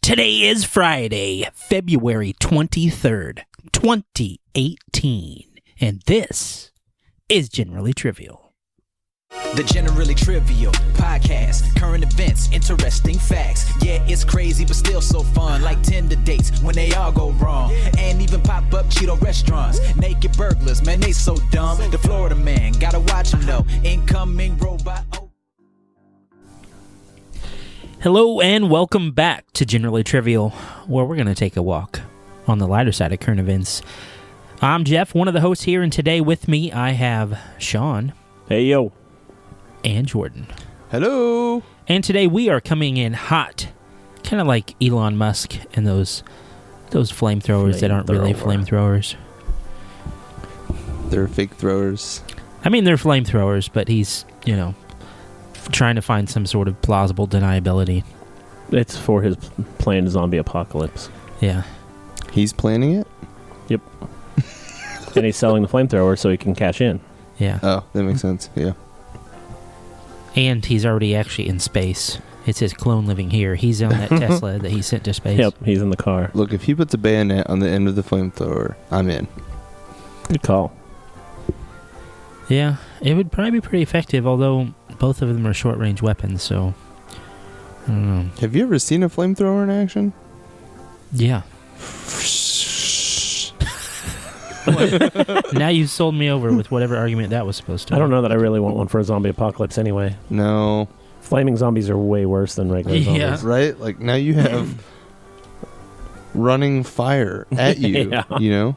Today is Friday, February 23rd, 2018, and this is Generally Trivial. The Generally Trivial podcast, current events, interesting facts. Yeah, it's crazy, but still so fun. Like Tinder dates when they all go wrong. And even pop-up Cheeto restaurants. Naked burglars, man, they so dumb. The Florida man, gotta watch him though. Incoming robot. Hello and welcome back to Generally Trivial, where we're going to take a walk on the lighter side of current events. I'm Jeff, one of the hosts here, and today with me I have Sean. Hey, yo. And Jordan. Hello. And today we are coming in hot, kind of like Elon Musk and those flamethrowers that aren't really flamethrowers. They're fake throwers. I mean, they're flamethrowers, but he's, trying to find some sort of plausible deniability. It's for his planned zombie apocalypse. Yeah. He's planning it? Yep. And he's selling the flamethrower so he can cash in. Yeah. Oh, that makes sense. Yeah. And he's already actually in space. It's his clone living here. He's on that Tesla that he sent to space. Yep, he's in the car. Look, if he puts a bayonet on the end of the flamethrower, I'm in. Good call. Yeah, it would probably be pretty effective, although both of them are short-range weapons, so I don't know. Have you ever seen a flamethrower in action? Yeah. Now you sold me over with whatever argument that was supposed to. I don't know that I really want one for a zombie apocalypse anyway. No. Flaming zombies are way worse than regular zombies. Yeah. Right? Like, now you have running fire at you, Yeah. you know?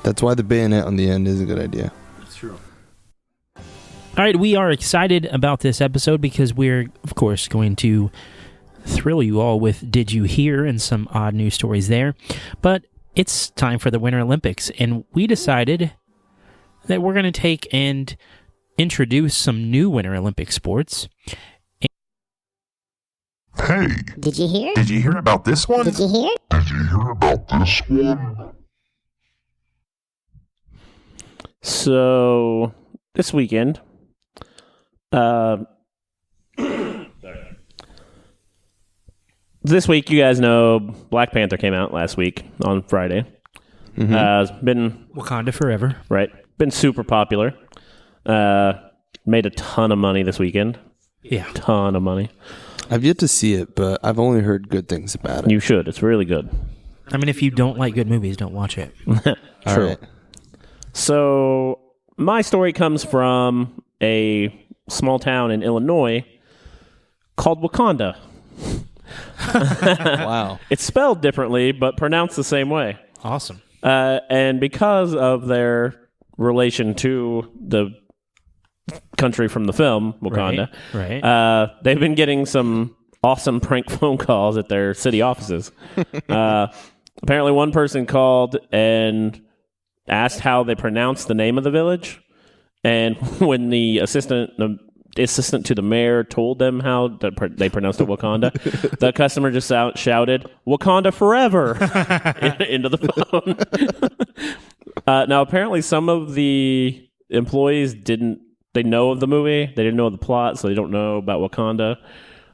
That's why the bayonet on the end is a good idea. All right, we are excited about this episode because we're, of course, going to thrill you all with Did You Hear and some odd news stories there. But it's time for the Winter Olympics, and we decided that we're going to take and introduce some new Winter Olympic sports. Hey! Did you hear? Did you hear about this one? Did you hear? Did you hear about this one? So, this weekend, this week, you guys know Black Panther came out last week on Friday. Mm-hmm. It's been Wakanda forever. right, been super popular. Made a ton of money this weekend. Yeah. Ton of money. I've yet to see it, but I've only heard good things about it. You should. It's really good. I mean, if you don't like good movies, don't watch it. All right. So, my story comes from a small town in Illinois called Wakanda. Wow. It's spelled differently, but pronounced the same way. Awesome. And because of their relation to the country from the film, Wakanda, Right. they've been getting some awesome prank phone calls at their city offices. Apparently, one person called and asked how they pronounced the name of the village. And when the assistant to the mayor told them how they pronounced it Wakanda, the customer just shouted, "Wakanda forever!" into the phone. Now, apparently, some of the employees they know of the movie. They didn't know of the plot, so they don't know about Wakanda.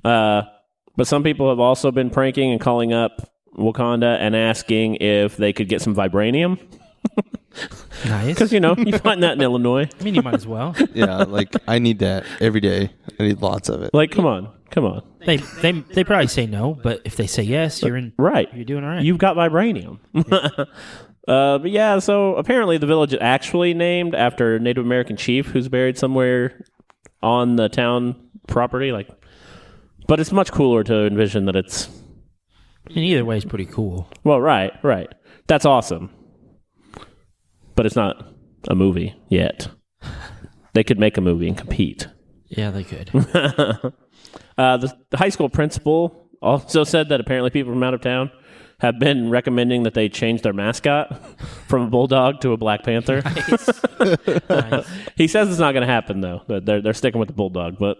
But some people have also been pranking and calling up Wakanda and asking if they could get some vibranium. Nice. Because, you find that in Illinois. I mean, you might as well. Yeah, like, I need that every day. I need lots of it. Like, come on. They probably say no, but if they say yes, you're in. Right. You're doing all right. You've got vibranium. But yeah, so apparently the village is actually named after a Native American chief who's buried somewhere on the town property. But it's much cooler to envision that it's... And either way is pretty cool. Well, right. That's awesome. But it's not a movie yet. They could make a movie and compete. Yeah, they could. The high school principal also said that apparently people from out of town have been recommending that they change their mascot from a bulldog to a Black Panther. Nice. He says it's not going to happen, though. They're sticking with the bulldog. But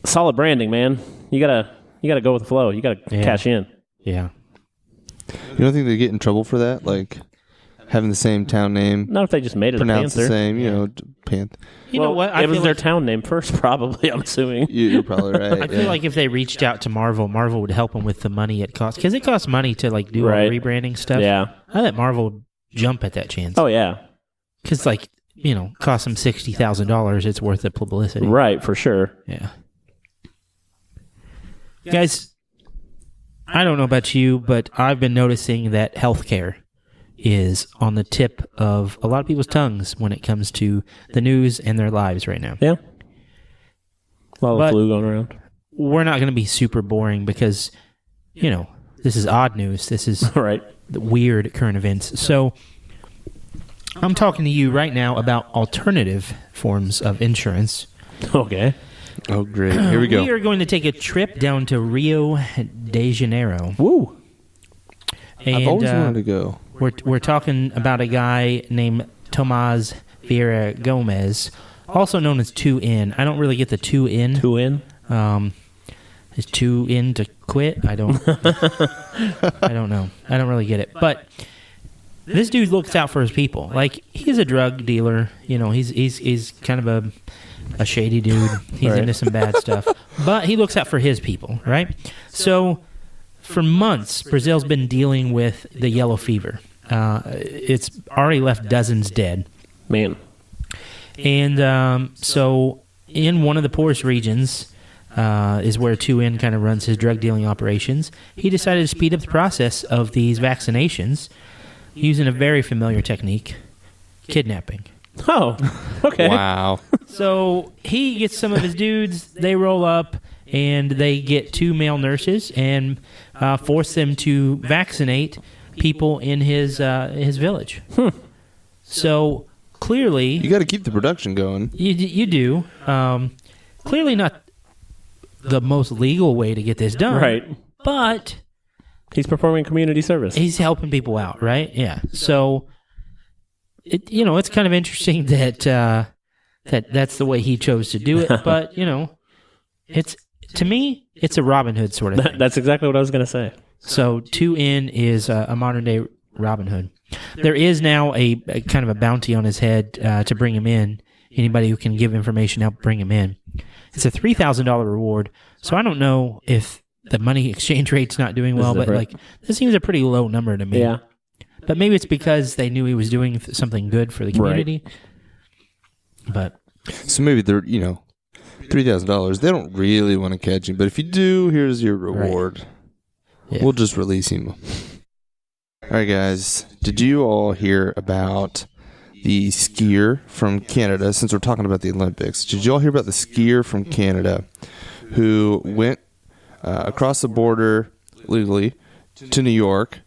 solid branding, man. You gotta go with the flow. You gotta cash in. Yeah. You don't think they get in trouble for that? Like, having the same town name, Not if they just made it a pronounced panther. the same, Panther. You know what? I It was feel their like, town name first, probably, I'm assuming. You're probably right. I feel like if they reached out to Marvel would help them with the money it costs. Because it costs money to like do all Right. the rebranding stuff. Yeah. I let Marvel jump at that chance. Oh, yeah. Because, like, cost them $60,000. It's worth the publicity. Right, for sure. Yeah. Guys, I don't know about you, but I've been noticing that healthcare is on the tip of a lot of people's tongues when it comes to the news and their lives right now. Yeah. A lot But- of flu going around. We're not going to be super boring because, this is odd news. This is Right. the weird current events. So I'm talking to you right now about alternative forms of insurance. Okay. Oh, great. Here we go. We are going to take a trip down to Rio de Janeiro. Woo. And, I've always wanted to go. We're talking about a guy named Tomas Vieira Gomez, also known as 2N. I don't really get the 2N. 2 in. Is 2N to quit? I don't. I don't know. I don't really get it. But this dude looks out for his people. Like, he's a drug dealer. He's kind of a shady dude. He's Right. into some bad stuff. But he looks out for his people, right? So for months, Brazil's been dealing with the yellow fever. It's already left dozens dead. Man. And so in one of the poorest regions is where 2N kind of runs his drug dealing operations. He decided to speed up the process of these vaccinations using a very familiar technique, kidnapping. Oh, okay. Wow. So he gets some of his dudes, they roll up, and they get 2 male nurses and force them to vaccinate people in his village. So clearly, You got to keep the production going. you do. Clearly not the most legal way to get this done. Right. But He's performing community service. he's helping people out, right? Yeah. So, it's kind of interesting that that's the way he chose to do it. But, it's to me, it's a Robin Hood sort of thing. That's exactly what I was going to say. So 2N is a modern-day Robin Hood. There is now a kind of a bounty on his head to bring him in. Anybody who can give information, help bring him in. It's a $3,000 reward. So I don't know if the money exchange rate's not doing well, is but different. this seems a pretty low number to me. Yeah. But maybe it's because they knew he was doing something good for the community. But So maybe they're, $3,000. They don't really want to catch him. But if you do, here's your reward. Yeah. We'll just release him. All right, guys. Did you all hear about the skier from Canada? Since we're talking about the Olympics, did you all hear about the skier from Canada who went across the border legally to New York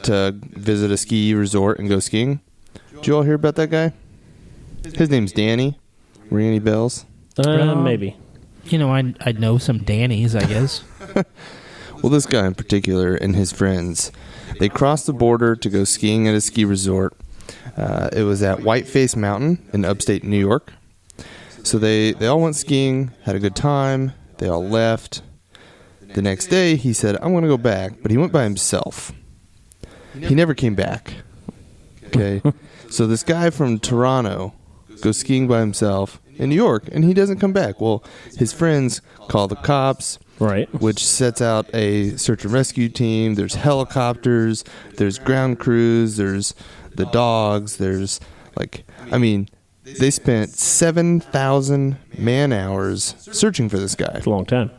to visit a ski resort and go skiing? Did you all hear about that guy? His name's Danny. Ring any bells? Maybe. I'd know some Dannies, I guess. Well, this guy in particular and his friends, they crossed the border to go skiing at a ski resort. It was at Whiteface Mountain in upstate New York. So they all went skiing, had a good time. They all left. The next day, he said, I'm going to go back. But he went by himself. He never came back. Okay. So this guy from Toronto goes skiing by himself in New York, and he doesn't come back. Well, his friends call the cops. Right. Which sets out a search and rescue team. There's helicopters, there's ground crews, there's the dogs, there's they spent 7,000 man hours searching for this guy. It's a long time.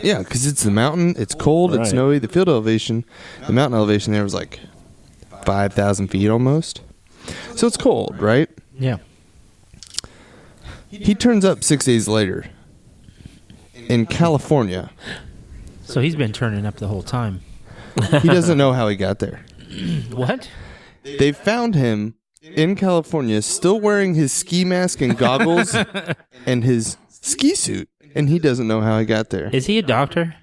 Yeah, because it's the mountain, it's cold, Right. it's snowy. The field elevation, the mountain elevation there was like 5,000 feet almost. So it's cold, right? Yeah. He turns up 6 days later in California. So he's been turning up the whole time. He doesn't know how he got there. What? They found him in California still wearing his ski mask and goggles and his ski suit, and he doesn't know how he got there. Is he a doctor?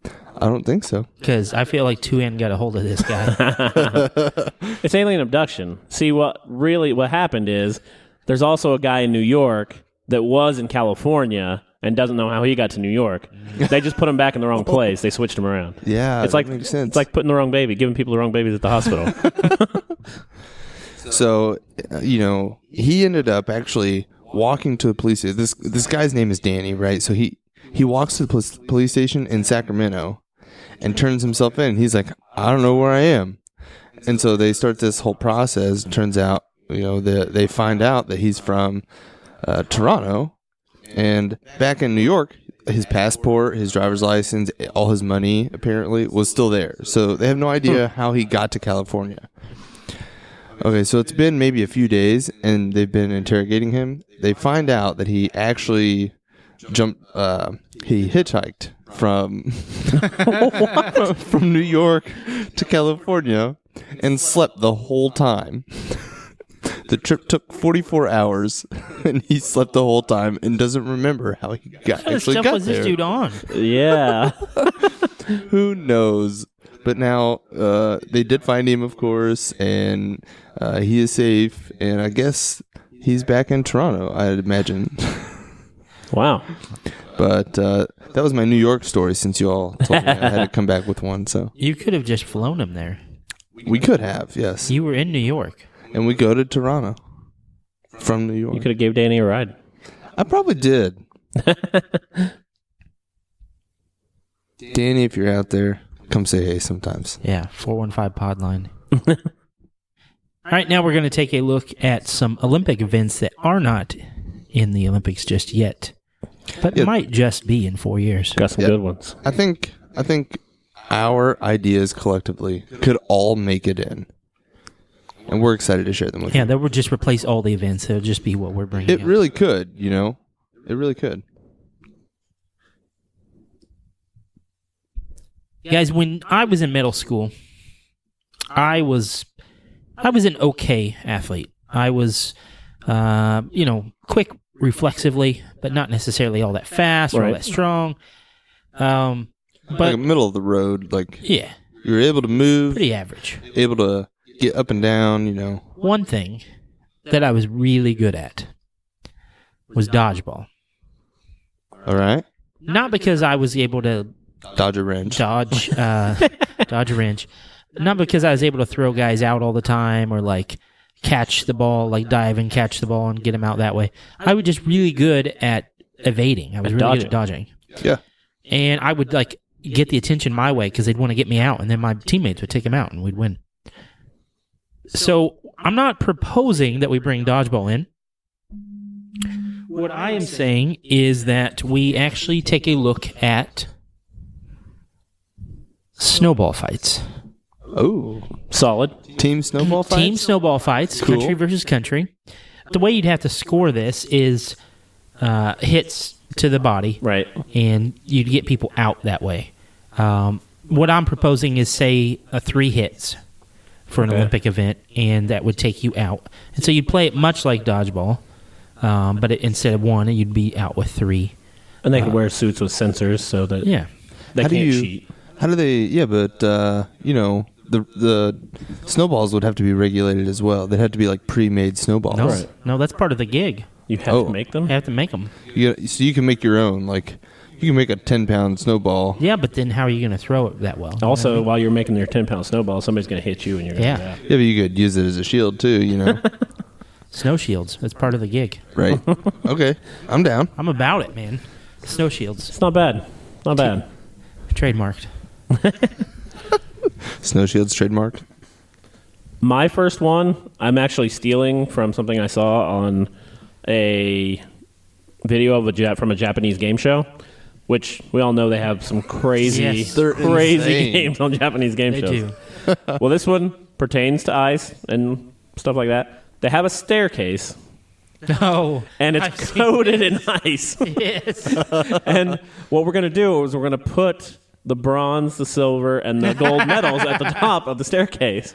I don't think so. Because I feel like 2N got a hold of this guy. It's alien abduction. See, what happened is there's also a guy in New York that was in California and doesn't know how he got to New York. They just put him back in the wrong place. They switched him around. Yeah, It's that like makes sense. It's like putting the wrong baby, giving people the wrong babies at the hospital. So, he ended up actually walking to the police station. This guy's name is Danny, right? So he walks to the police station in Sacramento and turns himself in. He's like, I don't know where I am. And so they start this whole process. Turns out, they find out that he's from Toronto, and back in New York, his passport, his driver's license, all his money apparently was still there. So they have no idea how he got to California. Okay, so it's been maybe a few days, and they've been interrogating him. They find out that he actually he hitchhiked from from New York to California and slept the whole time. The trip took 44 hours, and he slept the whole time and doesn't remember how he What kind of stuff was this dude on? Yeah. Who knows? But now they did find him, of course, and he is safe. And I guess he's back in Toronto, I'd imagine. Wow. But that was my New York story, since you all told me I had to come back with one. So You could have just flown him there. we could have, yes. You were in New York. And we go to Toronto from New You York. could have gave Danny a ride. I probably did. Danny, if you're out there, come say hey sometimes. Yeah, 415 pod line. All right, now we're going to take a look at some Olympic events that are not in the Olympics just yet, but might just be in 4 years. Got some good ones. I think our ideas collectively could all make it in. And we're excited to share them with you. Yeah, that would just replace all the events. It'll just be what we're bringing It up. really could, It really could. Guys, when I was in middle school, I was an okay athlete. I was, quick reflexively, but not necessarily all that fast or all that strong. But Like middle of the road, like yeah, you were able to move, pretty average. able to get up and down, One thing that I was really good at was dodgeball. All right. Not because I was able to Dodge a wrench. dodge a wrench. Not because I was able to throw guys out all the time or like catch the ball, like dive and catch the ball and get them out that way. I was just really good at evading. I was really good at dodging. Yeah. And I would like get the attention my way because they'd want to get me out, and then my teammates would take them out and we'd win. So I'm not proposing that we bring dodgeball in. What I am saying is that we actually take a look at snowball fights. Oh. Solid. Team snowball fights? Team snowball fights, Cool. country versus country. The way you'd have to score this is hits to the body. Right. And you'd get people out that way. What I'm proposing is, say, 3 hits for an Olympic event, and that would take you out. And so you'd play it much like dodgeball, but instead of 1, you'd be out with 3. And they could wear suits with sensors so that Yeah. they How can't do you- cheat. How do they? Yeah, but the snowballs would have to be regulated as well. They'd have to be like pre-made snowballs. No, no, that's part of the gig. You have to make them? You have to make them. So you can make your own. Like you can make a 10-pound snowball. Yeah, but then how are you going to throw it that well? Also, while you're making your 10-pound snowball, somebody's going to hit you and you're going to Yeah. Yeah, but you could use it as a shield too. Snow shields. That's part of the gig. Right? Okay, I'm down. I'm about it, man. Snow shields. It's not bad. Not bad. Trademarked. Snow shields trademarked. My first one, I'm actually stealing from something I saw on a video of from a Japanese game show, which we all know they have some crazy, Yes. They're crazy insane. games on Japanese game They shows. do. Well, this one pertains to ice and stuff like that. They have a staircase, No. and it's I've seen coated in ice. Yes. And what we're going to do is we're going to put the bronze, the silver, and the gold medals at the top of the staircase.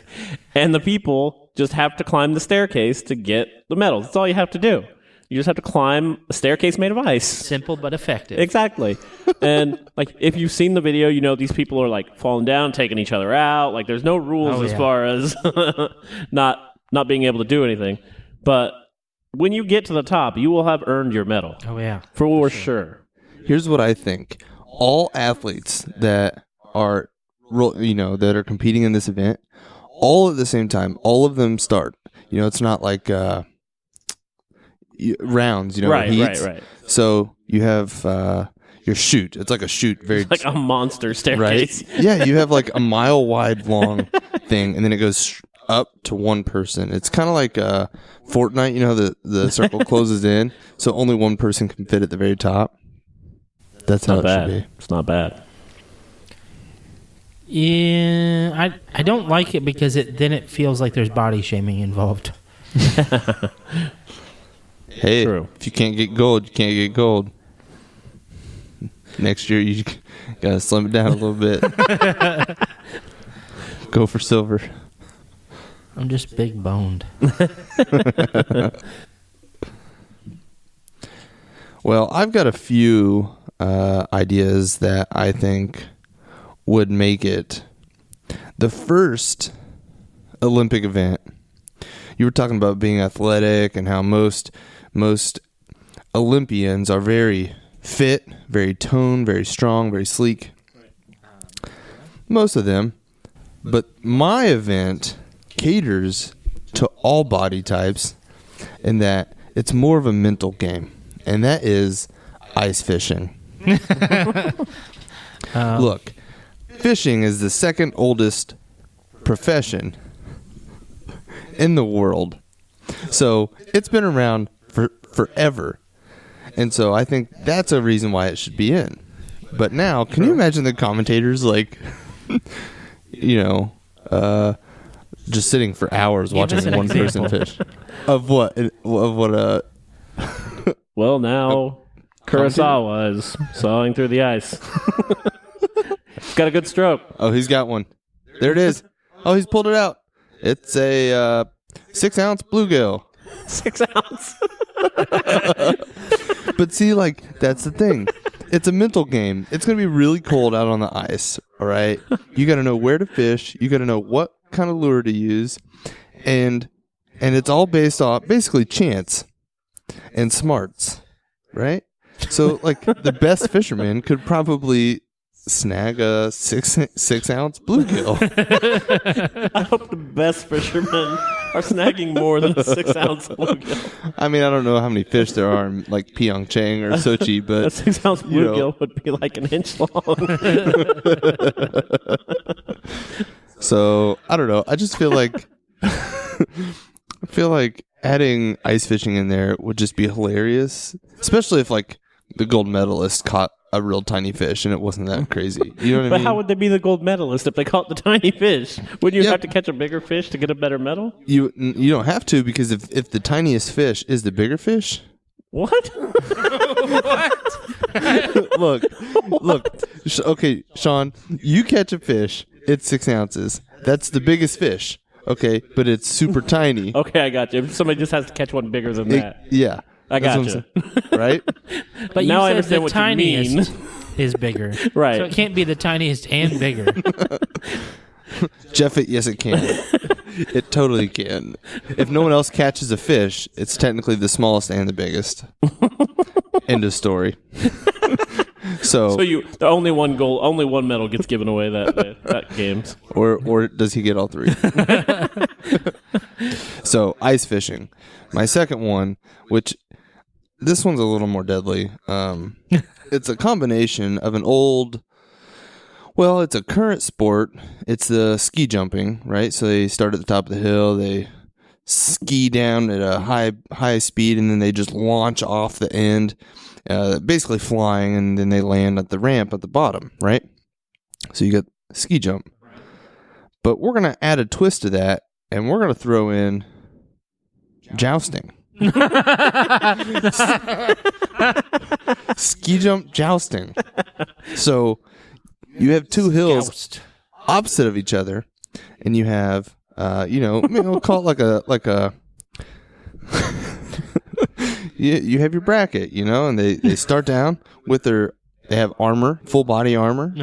And the people just have to climb the staircase to get the medals. That's all you have to do. You just have to climb a staircase made of ice. Simple but effective. Exactly. And like if you've seen the video, these people are like falling down, taking each other out. Like there's no rules Oh, as yeah. far as not being able to do anything. But when you get to the top, you will have earned your medal. Oh, yeah. For sure. Here's what I think: all athletes that are, that are competing in this event, all at the same time, all of them start, it's not like rounds, Right. heats. So you have your chute. It's like a chute, very Like a monster staircase. right. Yeah, you have like a mile wide long thing, and then it goes up to one person. It's kind of like Fortnite. The circle closes in, so only one person can fit at the very top. That's how Not it bad. should be. It's not bad. Yeah, I don't like it because then it feels like there's body shaming involved. Hey, True. if you can't get gold, you can't get gold. Next year, you gotta slim it down a little bit. Go for silver. I'm just big boned. Well, I've got a few ideas that I think would make it the first Olympic event. You were talking about being athletic and how most Olympians are very fit, very toned, very strong, very sleek. Most of them. But my event caters to all body types in that it's more of a mental game, and that is ice fishing. Look, fishing is the second oldest profession in the world. So it's been around for forever. And so I think that's a reason why it should be in. But now, can you imagine the commentators just sitting for hours watching us an one person fish? Of what? Well, now Kurosawa is sawing through the ice. He's got a good stroke. Oh, he's got one. There it is. Oh, he's pulled it out. It's a 6-ounce bluegill. 6 ounce. But see, that's the thing. It's a mental game. It's going to be really cold out on the ice, all right? You got to know where to fish. You got to know what kind of lure to use. And it's all based off basically chance and smarts, right? So, the best fisherman could probably snag a 6-ounce bluegill. I hope the best fishermen are snagging more than a 6-ounce bluegill. I mean, I don't know how many fish there are in Pyeongchang or Sochi, but A 6-ounce bluegill would be like an inch long. So I don't know. I just feel like adding ice fishing in there would just be hilarious, especially if the gold medalist caught a real tiny fish and it wasn't that crazy. You know what I But mean? how would they be the gold medalist if they caught the tiny fish? Wouldn't you have to catch a bigger fish to get a better medal? You don't have to, because if the tiniest fish is the bigger fish. What? Look. Okay, Sean, you catch a fish. It's 6 ounces. That's the biggest fish. Okay, but it's super tiny. Okay, I got you. Somebody just has to catch one bigger than that. Yeah. I That's got what you. I'm saying, right? But Now I you understand said the what you mean. tiniest is bigger. Right. So it can't be the tiniest and bigger. Jeff, yes, it can. It totally can. If no one else catches a fish, it's technically the smallest and the biggest. End of story. So the only one goal, only one medal gets given away that games. or does he get all three? So ice fishing. My second one, which this one's a little more deadly. It's a combination of it's a current sport. It's the ski jumping, right? So they start at the top of the hill, they ski down at a high speed, and then they just launch off the end, basically flying, and then they land at the ramp at the bottom, right? So you got ski jump. But we're going to add a twist to that, and we're going to throw in jousting. Ski jump jousting. So you have two hills Joust. opposite of each other, and you have we'll call it like a you have your bracket, and they start down with they have armor, full body armor,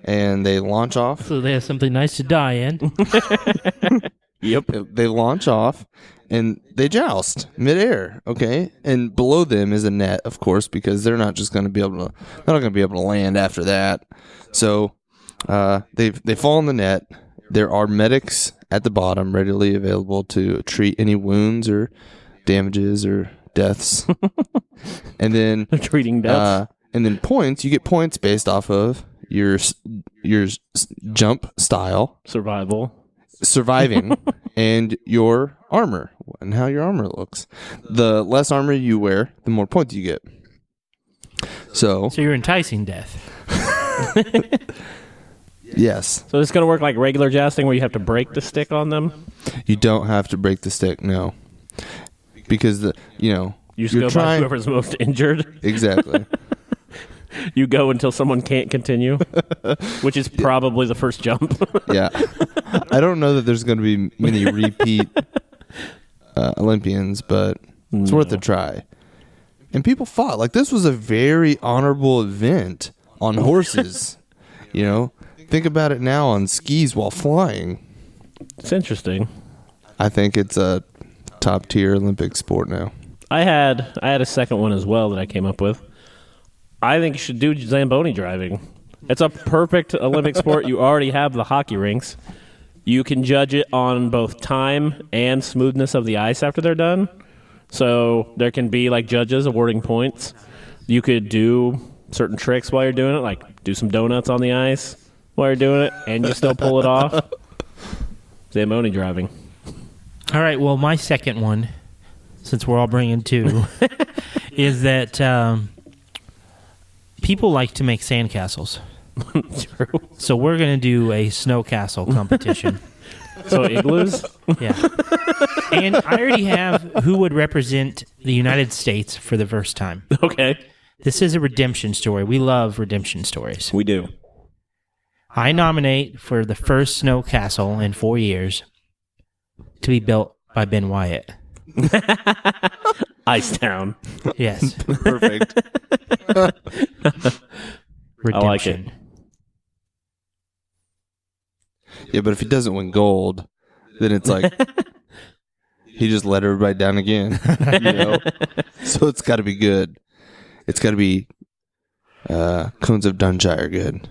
and they launch off. So they have something nice to die in. Yep. They launch off and they joust midair, okay? And below them is a net, of course, because they're not going to be able to land after that. So they fall in the net, There are medics at the bottom readily available to treat any wounds or damages or deaths. And then Treating deaths. and then points, you get points based off of your jump style, surviving, and your armor and how your armor looks. The less armor you wear, the more points you get. So you're enticing death. Yes. So it's going to work like regular jousting where you have to break the stick on them? You don't have to break the stick, no. Because you just go by whoever's most injured. Exactly. You go until someone can't continue, which is probably the first jump. Yeah. I don't know that there's going to be many repeat Olympians, but it's worth a try. And people fought. Like, this was a very honorable event on horses. Think about it now on skis while flying. It's interesting. I think it's a top tier Olympic sport now. I had a second one as well that I came up with. I think you should do Zamboni driving. It's a perfect Olympic sport. You already have the hockey rinks. You can judge it on both time and smoothness of the ice after they're done. So there can be like judges awarding points. You could do certain tricks while you're doing it, like do some donuts on the ice while you're doing it, and you still pull it off. Zamboni driving. All right, well, my second one, since we're all bringing two, is that people like to make sandcastles. True. So we're going to do a snow castle competition. So igloos? Yeah. And I already have who would represent the United States for the first time. Okay. This is a redemption story. We love redemption stories. We do. I nominate for the first snow castle in 4 years to be built by Ben Wyatt. Icetown. Yes. Perfect. Redemption. I like it. Yeah, but if he doesn't win gold, then it's like he just let everybody down again. So it's got to be good. It's got to be Cones of Dunshire good.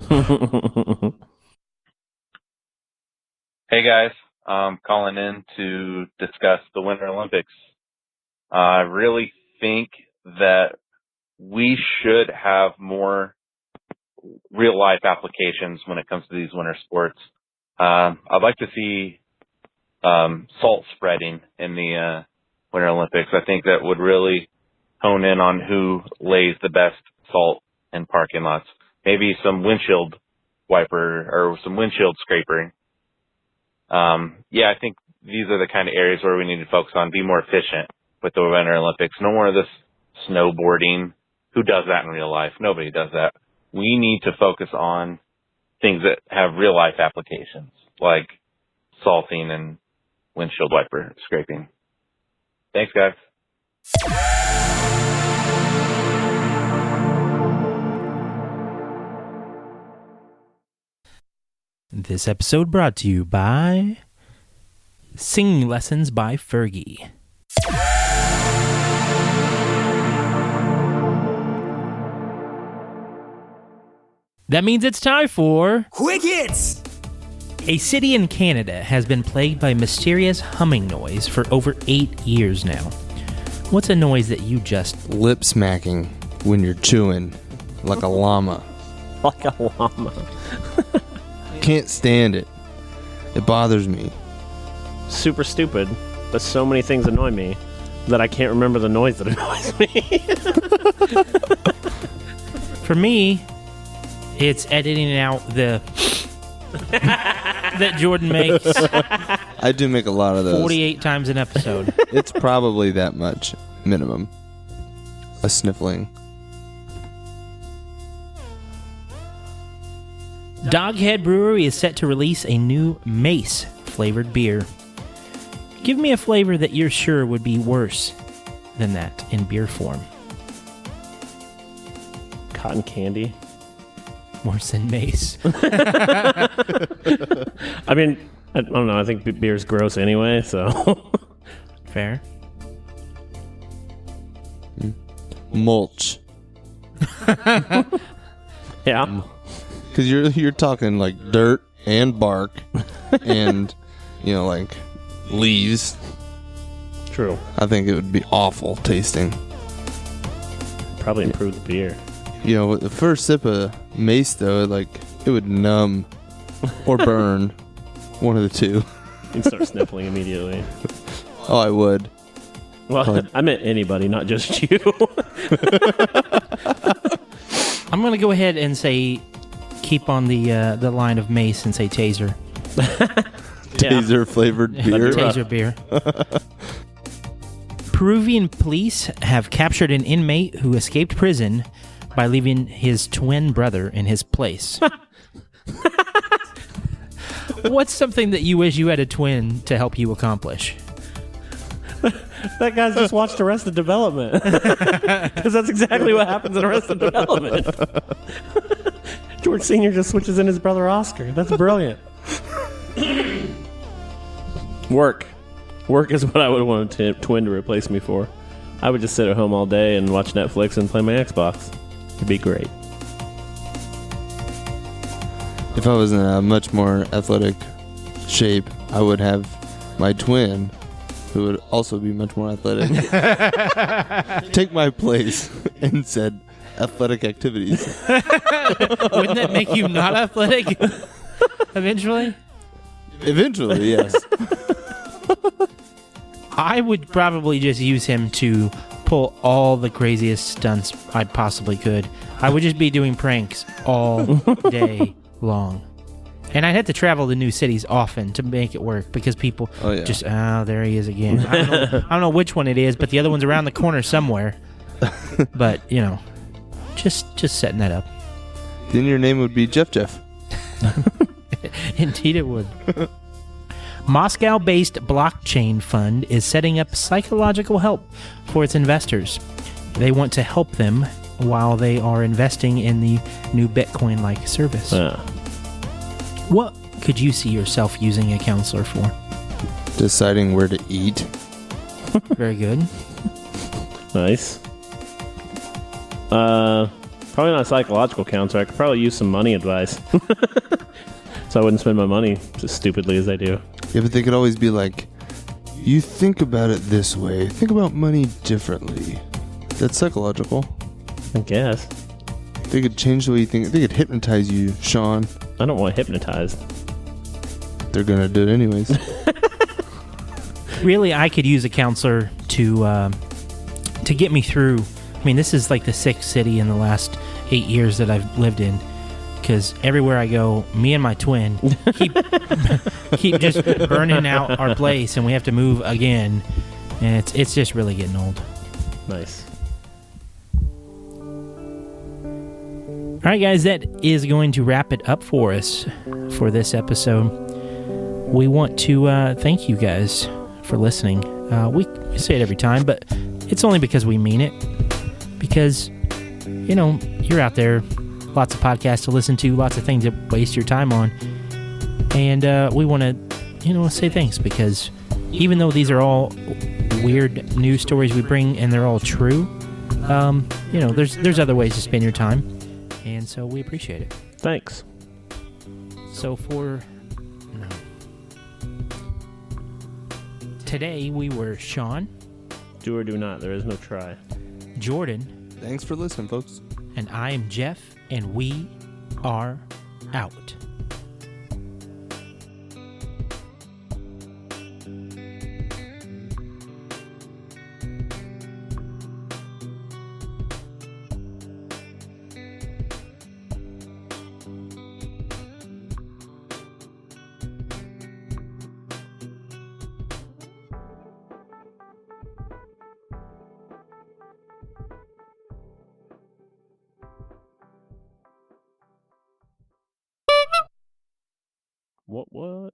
Hey guys, I'm calling in to discuss the Winter Olympics. I really think that we should have more real life applications when it comes to these winter sports. I'd like to see salt spreading in the Winter Olympics. I think that would really hone in on who lays the best salt in parking lots. Maybe some windshield wiper or some windshield scraping. I think these are the kind of areas where we need to focus on, be more efficient with the Winter Olympics. No more of this snowboarding. Who does that in real life? Nobody does that. We need to focus on things that have real life applications, like salting and windshield wiper scraping. Thanks, guys. This episode brought to you by Singing Lessons by Fergie. That means it's time for Quick Hits! A city in Canada has been plagued by mysterious humming noise for over 8 years now. What's a noise that you just... Lip smacking when you're chewing like a llama. Like a llama. Can't stand it. It bothers me. Super stupid, but so many things annoy me that I can't remember the noise that annoys me. For me, it's editing out the... that Jordan makes I do make a lot of those. 48 times an episode. It's probably that much minimum. A sniffling. Doghead Brewery is set to release a new mace flavored beer. Give me a flavor that you're sure would be worse than that in beer form. Cotton candy. Worse than mace. I mean, I don't know. I think beer's gross anyway, so. Fair. Mulch. Yeah. Because you're talking like dirt and bark and, like leaves. True. I think it would be awful tasting. Probably improve the beer. With the first sip of mace, though, it would numb or burn. One of the two. You'd start sniffling immediately. Oh, I would. Well, I meant anybody, not just you. I'm going to go ahead and say keep on the line of mace and say taser. Taser flavored beer. Taser beer. Peruvian police have captured an inmate who escaped prison by leaving his twin brother in his place. What's something that you wish you had a twin to help you accomplish? That guy's just watched Arrested Development. Because that's exactly what happens in Arrested Development. George Sr. just switches in his brother Oscar. That's brilliant. Work is what I would want a twin to replace me for. I would just sit at home all day and watch Netflix and play my Xbox. It'd be great. If I was in a much more athletic shape, I would have my twin, who would also be much more athletic, take my place and said athletic activities. Wouldn't that make you not athletic eventually? Eventually, yes. I would probably just use him to pull all the craziest stunts I possibly could. I would just be doing pranks all day long. And I'd have to travel to new cities often to make it work because people there he is again. I don't know which one it is, but the other one's around the corner somewhere. But, just setting that up. Then your name would be Jeff. Indeed it would. Moscow-based blockchain fund is setting up psychological help for its investors. They want to help them while they are investing in the new Bitcoin-like service. What could you see yourself using a counselor for? Deciding where to eat. Very good. Nice. Probably not a psychological counselor. I could probably use some money advice. So I wouldn't spend my money as stupidly as I do. Yeah, but they could always be like, you think about it this way. Think about money differently. That's psychological. I guess. They could change the way you think. They could hypnotize you, Sean. I don't want hypnotized. They're going to do it anyways. Really, I could use a counselor to get me through. I mean, this is like the sixth city in the last 8 years that I've lived in. Because everywhere I go, me and my twin keep just burning out our place, and we have to move again. And it's just really getting old. Nice. All right, guys, that is going to wrap it up for us for this episode. We want to thank you guys for listening. We say it every time, but it's only because we mean it. Because, you're out there, lots of podcasts to listen to, lots of things to waste your time on. And we want to, say thanks because even though these are all weird news stories we bring and they're all true, there's other ways to spend your time. And so we appreciate it. Thanks. So today we were Sean. Do or do not. There is no try. Jordan. Thanks for listening, folks. And I am Jeff, and we are out. What?